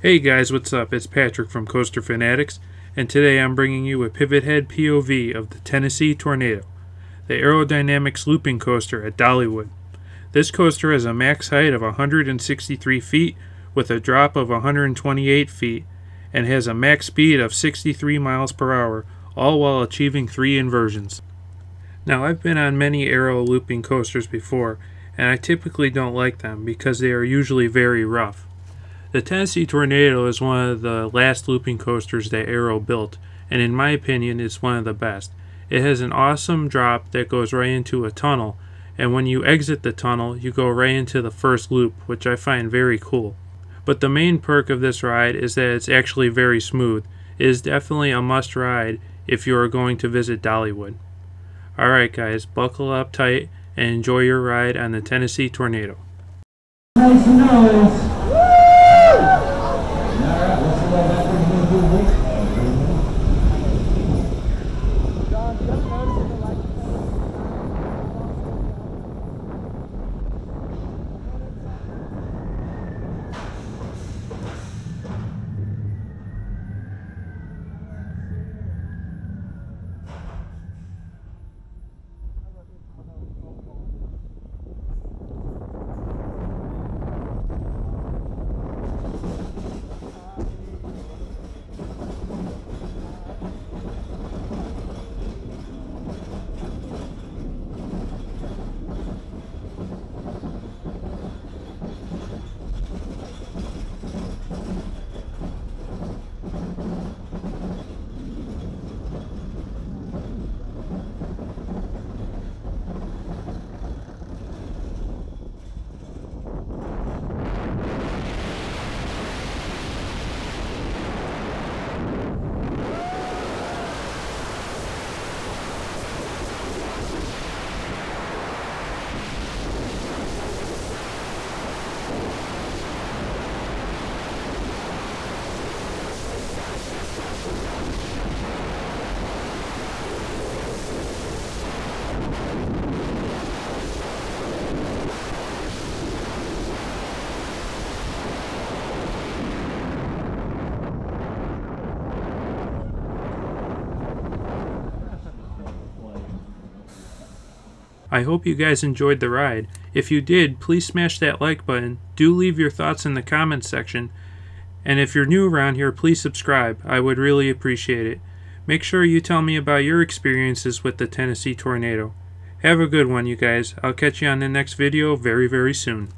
Hey guys, what's up? It's Patrick from CoasterFanatics, and today I'm bringing you a pivot head POV of the Tennessee Tornado, the aerodynamics looping coaster at Dollywood. This coaster has a max height of 163 feet with a drop of 128 feet and has a max speed of 63 miles per hour, all while achieving 3 inversions. Now, I've been on many aero looping coasters before, and I typically don't like them because they are usually very rough. The Tennessee Tornado is one of the last looping coasters that Aero built, and in my opinion it's one of the best. It has an awesome drop that goes right into a tunnel, and when you exit the tunnel you go right into the first loop, which I find very cool. But the main perk of this ride is that it's actually very smooth. It is definitely a must ride if you are going to visit Dollywood. Alright guys, buckle up tight and enjoy your ride on the Tennessee Tornado. Nice nose. I hope you guys enjoyed the ride. If you did, please smash that like button. Do leave your thoughts in the comments section. And if you're new around here, please subscribe. I would really appreciate it. Make sure you tell me about your experiences with the Tennessee Tornado. Have a good one, you guys. I'll catch you on the next video very, very soon.